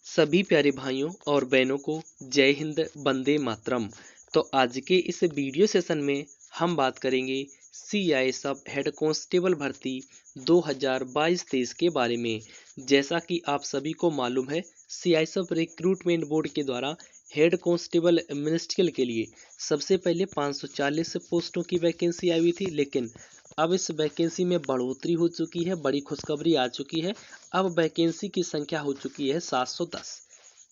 सभी प्यारे भाइयों और बहनों को जय हिंद, वंदे मातरम। तो आज के इस वीडियो सेशन में हम बात करेंगे सीआईएसएफ हेड कांस्टेबल भर्ती 2022-23 के बारे में। जैसा कि आप सभी को मालूम है, सीआईएसएफ रिक्रूटमेंट बोर्ड के द्वारा हेड कांस्टेबल मिनिस्ट्रियल के लिए सबसे पहले 540 पोस्टों की वैकेंसी आई हुई थी, लेकिन अब इस वैकेंसी में बढ़ोतरी हो चुकी है। बड़ी खुशखबरी आ चुकी है। अब वैकेंसी की संख्या हो चुकी है 710।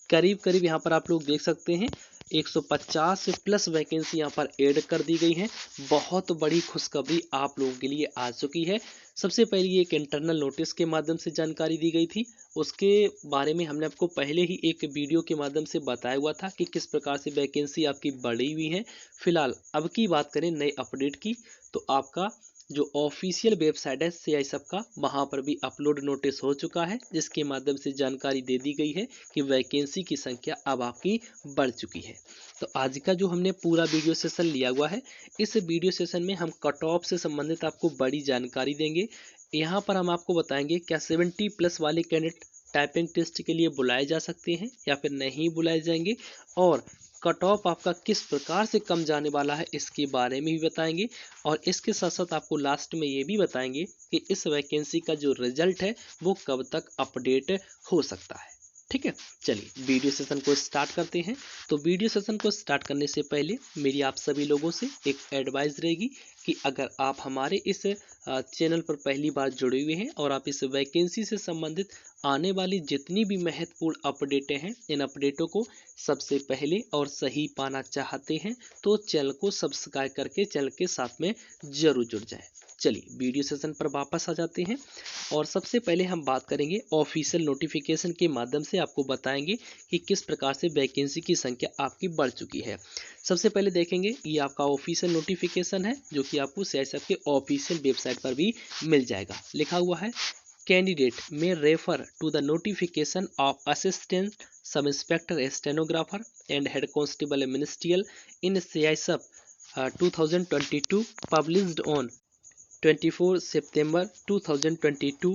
करीब करीब यहाँ पर आप लोग देख सकते हैं 150 से प्लस वैकेंसी यहाँ पर ऐड कर दी गई है। बहुत बड़ी खुशखबरी आप लोगों के लिए आ चुकी है। सबसे पहले एक इंटरनल नोटिस के माध्यम से जानकारी दी गई थी। उसके बारे में हमने आपको पहले ही एक वीडियो के माध्यम से बताया हुआ था कि किस प्रकार से वैकेंसी आपकी बढ़ी हुई है। फिलहाल अब की बात करें नए अपडेट की, तो आपका जो ऑफिशियल वेबसाइट है सीआईएसएफ का, वहां पर भी अपलोड नोटिस हो चुका है, जिसके माध्यम से जानकारी दे दी गई है कि वैकेंसी की संख्या अब आपकी बढ़ चुकी है। तो आज का जो हमने पूरा वीडियो सेशन लिया हुआ है, इस वीडियो सेशन में हम कट ऑफ से संबंधित आपको बड़ी जानकारी देंगे। यहाँ पर हम आपको बताएंगे क्या 70 प्लस वाले कैंडिडेट टाइपिंग टेस्ट के लिए बुलाए जा सकते हैं या फिर नहीं बुलाए जाएंगे, और कट ऑफ आपका किस प्रकार से कम जाने वाला है इसके बारे में भी बताएंगे। और इसके साथ साथ आपको लास्ट में ये भी बताएंगे कि इस वैकेंसी का जो रिजल्ट है वो कब तक अपडेट हो सकता है। ठीक है, चलिए वीडियो सेशन को स्टार्ट करते हैं। तो वीडियो सेशन को स्टार्ट करने से पहले मेरी आप सभी लोगों से एक एडवाइस रहेगी कि अगर आप हमारे इस चैनल पर पहली बार जुड़े हुए हैं और आप इस वैकेंसी से संबंधित आने वाली जितनी भी महत्वपूर्ण अपडेटें हैं, इन अपडेटों को सबसे पहले और सही पाना चाहते हैं तो चैनल को सब्सक्राइब करके चैनल के साथ में जरूर जुड़ जाएं। चलिए वीडियो सेशन पर वापस आ जाते हैं और सबसे पहले हम बात करेंगे ऑफिशियल नोटिफिकेशन के माध्यम से आपको बताएंगे कि किस प्रकार से वैकेंसी की संख्या आपकी बढ़ चुकी है। सबसे पहले देखेंगे ये आपका ऑफिशियल नोटिफिकेशन है, जो कि आपको सीआईएसएफ के ऑफिशियल वेबसाइट पर भी मिल जाएगा। लिखा हुआ है कैंडिडेट में refer to the notification of assistant sub inspector stenographer and head constable ministerial in CISF 2022 published on 24 September 2022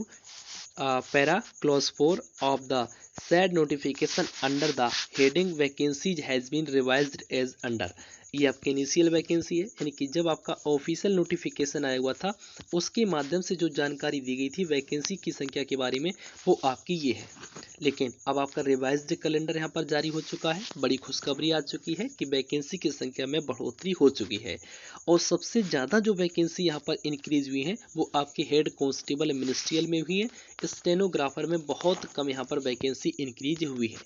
para clause 4 of the said notification under the heading vacancies has been revised as under। ये आपकी initial vacancy है, यानी कि जब आपका official notification आया हुआ था उसके माध्यम से जो जानकारी दी गई थी वैकेंसी की संख्या के बारे में, वो आपकी ये है। लेकिन अब आपका रिवाइज्ड कैलेंडर यहाँ पर जारी हो चुका है। बड़ी खुशखबरी आ चुकी है कि वैकेंसी की संख्या में बढ़ोतरी हो चुकी है और सबसे ज़्यादा जो वैकेंसी यहाँ पर इंक्रीज हुई है वो आपके हेड कांस्टेबल मिनिस्ट्रियल में हुई है। स्टेनोग्राफर में बहुत कम यहाँ पर वैकेंसी इंक्रीज हुई है।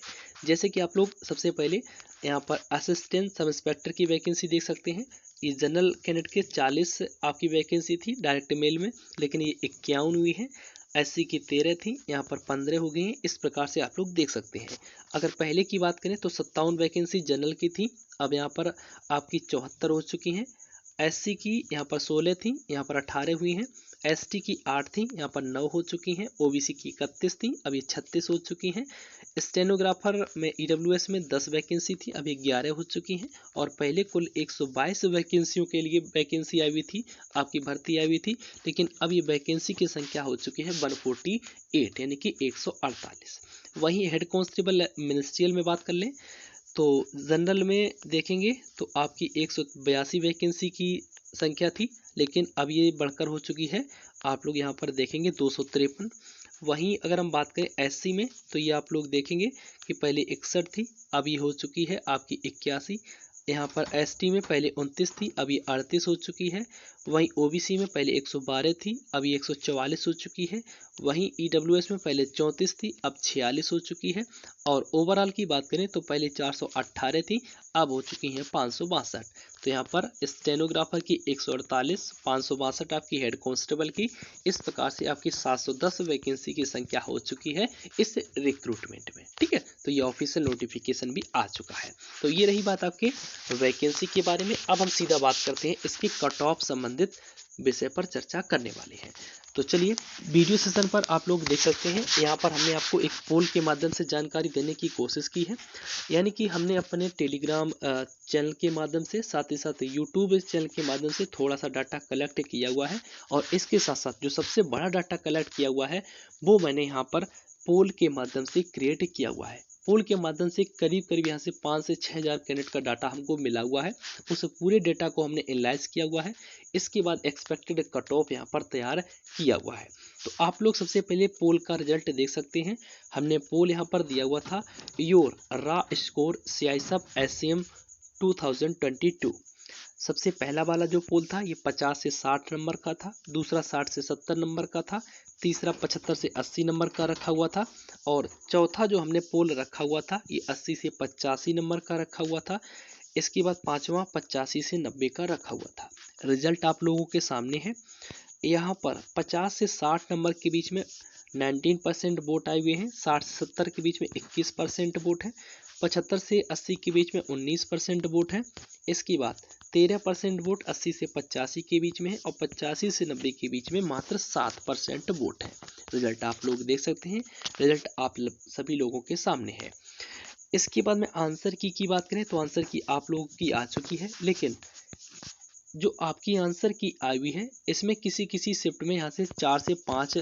जैसे कि आप लोग सबसे पहले यहाँ पर असिस्टेंट सब इंस्पेक्टर की वैकेंसी देख सकते हैं। ये जनरल कैंडिडेट के 40 आपकी वैकेंसी थी डायरेक्ट मेल में, लेकिन ये 51 हुई है। एससी की 13 थी, यहाँ पर 15 हो गई हैं। इस प्रकार से आप लोग देख सकते हैं। अगर पहले की बात करें तो 57 वैकेंसी जनरल की थी, अब यहाँ पर आपकी 74 हो चुकी हैं। एससी की यहाँ पर 16 थी, यहाँ पर 18 हुई हैं। एसटी की 8 थी, यहाँ पर 9 हो चुकी हैं। ओबीसी की 31 थी, अब ये 36 हो चुकी हैं। स्टेनोग्राफर में ईडब्ल्यूएस में 10 वैकेंसी थी, अब ये 11 हो चुकी हैं। और पहले कुल 122 वैकेंसियों के लिए वैकेंसी आई हुई थी, आपकी भर्ती आई हुई थी, लेकिन अब ये वैकेंसी की संख्या हो चुकी है 148, यानी कि 148। वहीं हेड कांस्टेबल मिनिस्ट्रियल में बात कर लें तो जनरल में देखेंगे तो आपकी 182 वैकेंसी की संख्या थी, लेकिन अब ये बढ़कर हो चुकी है, आप लोग यहाँ पर देखेंगे 253। वहीं अगर हम बात करें एससी में तो ये आप लोग देखेंगे कि पहले 61 थी, अब ये हो चुकी है आपकी 81। यहाँ पर एसटी में पहले 29 थी, अब ये 38 हो चुकी है। वहीं ओबीसी में पहले 112 थी, अब ये 144 हो चुकी है। वहीं ईडब्ल्यूएस में पहले 34 थी, अब 46 हो चुकी है। और ओवरऑल की बात करें तो पहले 418 थी, अब हो चुकी हैं 562। तो यहाँ पर स्टेनोग्राफर की 148, 562 आपकी हेड कांस्टेबल की। इस प्रकार से आपकी 710 वैकेंसी की संख्या हो चुकी है इस रिक्रूटमेंट में। ठीक है, तो ये ऑफिशियल नोटिफिकेशन भी आ चुका है। तो ये रही बात आपके वैकेंसी के बारे में। अब हम सीधा बात करते हैं इसके कट ऑफ संबंधित विषय पर चर्चा करने वाले हैं। तो चलिए वीडियो सेशन पर आप लोग देख सकते हैं, यहाँ पर हमने आपको एक पोल के माध्यम से जानकारी देने की कोशिश की है। यानी कि हमने अपने टेलीग्राम चैनल के माध्यम से, साथ ही साथ यूट्यूब चैनल के माध्यम से थोड़ा सा डाटा कलेक्ट किया हुआ है, और इसके साथ साथ जो सबसे बड़ा डाटा कलेक्ट किया हुआ है वो मैंने यहाँ पर पोल के माध्यम से क्रिएट किया हुआ है। पोल के माध्यम से करीब करीब यहाँ से 5 से 6,000 कैंडिडेट का डाटा हमको मिला हुआ है। उस पूरे डेटा को हमने एनालाइज किया हुआ है। इसके बाद एक्सपेक्टेड कट ऑफ यहाँ पर तैयार किया हुआ है। तो आप लोग सबसे पहले पोल का रिजल्ट देख सकते हैं। हमने पोल यहाँ पर दिया हुआ था योर रा स्कोर CISUB SCM 2022। सबसे पहला वाला जो पोल था ये 50 से 60 नंबर का था, दूसरा 60 से 70 नंबर का था, तीसरा 75 से 80 नंबर का रखा हुआ था, और चौथा जो हमने पोल रखा हुआ था ये 80 से 85 नंबर का रखा हुआ था। इसके बाद पांचवा 85 से 90 का रखा हुआ था। रिजल्ट आप लोगों के सामने है। यहाँ पर 50 से 60 नंबर के बीच में 19% वोट आए हुए हैं, 60 से 70 के बीच में 21% वोट है, 75 से 80 के बीच में 19% वोट है। इसके बाद 13% वोट 80 से 85 के बीच में है, और 85 से 90 के बीच में मात्र 7% वोट है। रिजल्ट आप लोग देख सकते हैं। रिजल्ट आप सभी लोगों के सामने है। इसके बाद में आंसर की बात करें तो आंसर की आप लोगों की आ चुकी है, लेकिन जो आपकी आंसर की आई हुई है इसमें किसी किसी शिफ्ट में यहाँ से 4 से 5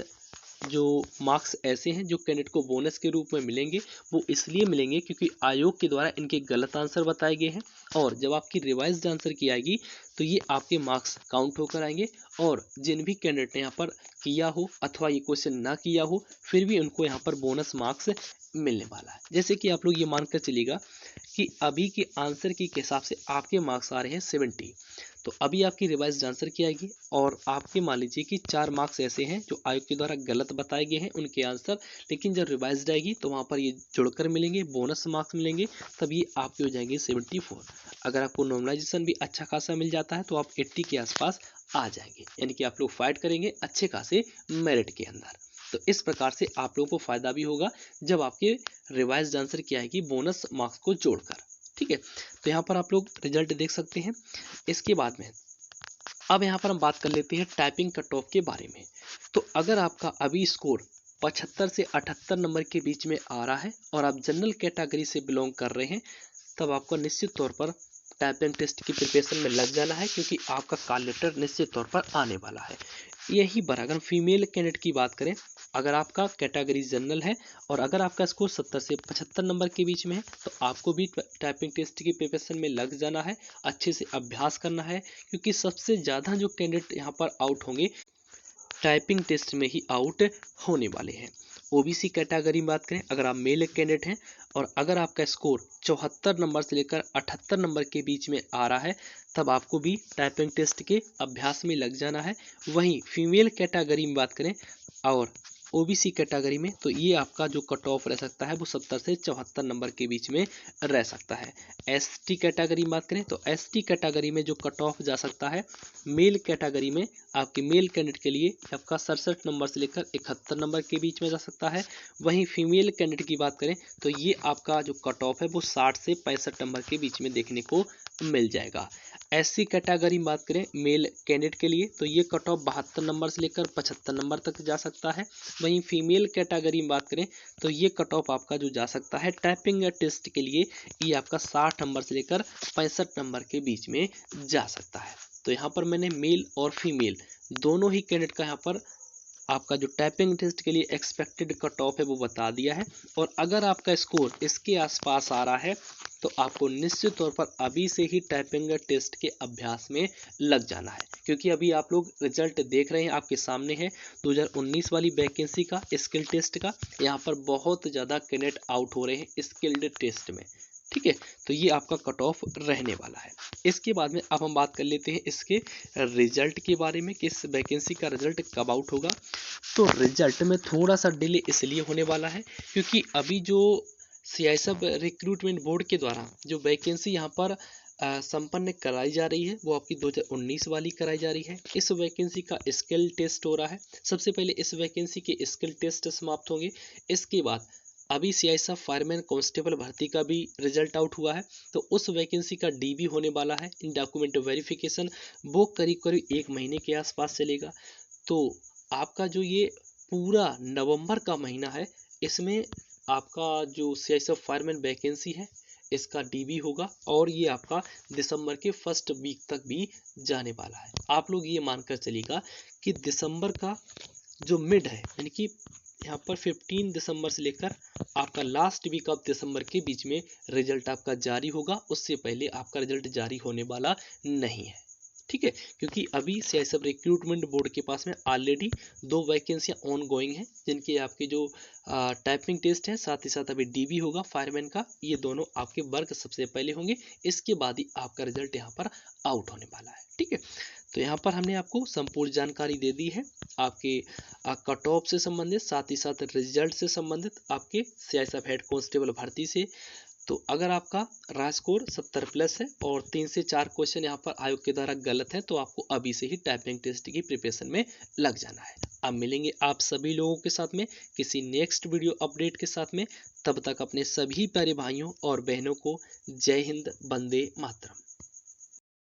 जो मार्क्स ऐसे हैं जो कैंडिडेट को बोनस के रूप में मिलेंगे। वो इसलिए मिलेंगे क्योंकि आयोग के द्वारा इनके गलत आंसर बताए गए हैं, और जब आपकी रिवाइज्ड आंसर की आएगी तो ये आपके मार्क्स काउंट होकर आएंगे। और जिन भी कैंडिडेट ने यहाँ पर किया हो अथवा ये क्वेश्चन ना किया हो फिर भी उनको यहाँ पर बोनस मार्क्स मिलने वाला है। जैसे कि आप लोग ये मानकर चलिएगा कि अभी के आंसर की हिसाब से आपके मार्क्स आ रहे हैं 70। तो अभी आपकी रिवाइज्ड आंसर की आएगी, और आपके मान लीजिए कि 4 मार्क्स ऐसे हैं जो आयोग के द्वारा गलत बताए गए हैं उनके आंसर, लेकिन जब रिवाइज्ड आएगी तो वहाँ पर ये जुड़कर मिलेंगे, बोनस मार्क्स मिलेंगे, तब ये आपके हो जाएंगे 74। अगर आपको नॉर्मलाइजेशन भी अच्छा खासा मिल जाता है तो आप 80 के आसपास आ जाएंगे, यानी कि आप लोग फाइट करेंगे अच्छे खासे मेरिट के अंदर। तो इस प्रकार से आप लोगों को फायदा भी होगा जब आपके रिवाइज्ड आंसर की आएगी बोनस मार्क्स को जोड़कर। ठीक है, तो यहाँ पर आप लोग रिजल्ट देख सकते हैं। इसके बाद में अब यहाँ पर हम बात कर लेते हैं टाइपिंग कट ऑफ के बारे में। तो अगर आपका अभी स्कोर 75 से 78 नंबर के बीच में आ रहा है और आप जनरल कैटेगरी से बिलोंग कर रहे हैं, तब आपको निश्चित तौर पर टाइपिंग टेस्ट की प्रिपरेशन में लग जाना है, क्योंकि आपका कॉल लेटर निश्चित तौर पर आने वाला है। यही अगर फीमेल कैंडिडेट की बात करें, अगर आपका कैटेगरी जनरल है और अगर आपका स्कोर 70 से 75 नंबर के बीच में है तो आपको भी टाइपिंग टेस्ट की प्रिपरेशन में लग जाना है, अच्छे से अभ्यास करना है, क्योंकि सबसे ज़्यादा जो कैंडिडेट यहाँ पर आउट होंगे टाइपिंग टेस्ट में ही आउट होने वाले हैं। ओबीसी कैटेगरी में बात करें, अगर आप मेल कैंडिडेट हैं और अगर आपका स्कोर 74 नंबर से लेकर 78 नंबर के बीच में आ रहा है, तब आपको भी टाइपिंग टेस्ट के अभ्यास में लग जाना है। वहीं फीमेल कैटेगरी में बात करें और ओबीसी कैटेगरी में, तो ये आपका जो कट ऑफ रह सकता है वो 70 से 74 नंबर के बीच में रह सकता है। एसटी कैटेगरी में बात करें तो एसटी कैटेगरी में जो कट ऑफ जा सकता है मेल कैटेगरी में, आपके मेल कैंडिडेट के लिए आपका 67 नंबर से लेकर 71 नंबर के बीच में जा सकता है। वहीं फीमेल कैंडिडेट की बात करें तो ये आपका जो कट ऑफ है वो 60 से 65 नंबर के बीच में देखने को मिल जाएगा। एससी कैटेगरी में बात करें मेल कैंडिडेट के लिए तो ये कट ऑफ 72 नंबर से लेकर 75 नंबर तक जा सकता है। वहीं फीमेल कैटेगरी में बात करें तो ये कट ऑफ आपका जो जा सकता है टाइपिंग टेस्ट के लिए, ये आपका 60 नंबर से लेकर 65 नंबर के बीच में जा सकता है। तो यहाँ पर मैंने मेल और फीमेल दोनों ही कैंडिडेट का यहाँ पर आपका जो टाइपिंग टेस्ट के लिए एक्सपेक्टेड कट ऑफ है वो बता दिया है। और अगर आपका स्कोर इसके आसपास आ रहा है तो आपको निश्चित तौर पर अभी से ही टाइपिंग टेस्ट के अभ्यास में लग जाना है, क्योंकि अभी आप लोग रिजल्ट देख रहे हैं, आपके सामने है 2019 वाली वैकेंसी का स्किल टेस्ट का। यहाँ पर बहुत ज़्यादा कैंडिडेट आउट हो रहे हैं स्किल्ड टेस्ट में। ठीक है, तो ये आपका कट ऑफ रहने वाला है। इसके बाद में अब हम बात कर लेते हैं इसके रिजल्ट के बारे में कि इस वैकेंसी का रिजल्ट कब आउट होगा। तो रिजल्ट में थोड़ा सा डिले इसलिए होने वाला है क्योंकि अभी जो CISUB रिक्रूटमेंट बोर्ड के द्वारा जो वैकेंसी यहाँ पर संपन्न कराई जा रही है वो आपकी 2019 वाली कराई जा रही है। इस वैकेंसी का स्किल टेस्ट हो रहा है। सबसे पहले इस वैकेंसी के स्किल टेस्ट समाप्त होंगे। इसके बाद अभी CISUB फायरमैन कांस्टेबल भर्ती का भी रिजल्ट आउट हुआ है, तो उस वैकेंसी का DB होने वाला है। इन डॉक्यूमेंट वेरिफिकेशन वो करीब करीब 1 महीने के आसपास चलेगा। तो आपका जो ये पूरा नवंबर का महीना है इसमें आपका जो CISUB फायरमैन वैकेंसी है इसका DB होगा, और ये आपका दिसंबर के फर्स्ट वीक तक भी जाने वाला है। आप लोग ये मानकर चलिएगा कि दिसंबर का जो मिड है यानी कि यहाँ पर 15 दिसंबर से लेकर आपका लास्ट वीक ऑफ दिसंबर के बीच में रिजल्ट आपका जारी होगा। उससे पहले आपका रिजल्ट जारी होने वाला नहीं है, ठीक है। क्योंकि अभी सीआईएसएफ रिक्रूटमेंट बोर्ड के पास में ऑलरेडी 2 वैकेंसियां ऑन गोइंग हैं, जिनके आपके जो टाइपिंग टेस्ट है, साथ ही साथ अभी डीबी होगा फायरमैन का, ये दोनों आपके वर्क सबसे पहले होंगे। इसके बाद ही आपका रिजल्ट यहाँ पर आउट होने वाला है, ठीक है। तो यहाँ पर हमने आपको संपूर्ण जानकारी दे दी है आपके कट ऑफ से संबंधित, साथ ही साथ रिजल्ट से संबंधित, आपके सीआईएसएफ हेड कांस्टेबल भर्ती से। तो अगर आपका राज स्कोर 70 प्लस है और 3 से 4 क्वेश्चन यहाँ पर आयोग के द्वारा गलत है, तो आपको अभी से ही टाइपिंग टेस्ट की प्रिपरेशन में लग जाना है। अब मिलेंगे आप सभी लोगों के साथ में किसी नेक्स्ट वीडियो अपडेट के साथ में। तब तक अपने सभी प्यारे भाइयों और बहनों को जय हिंद, वंदे मातरम।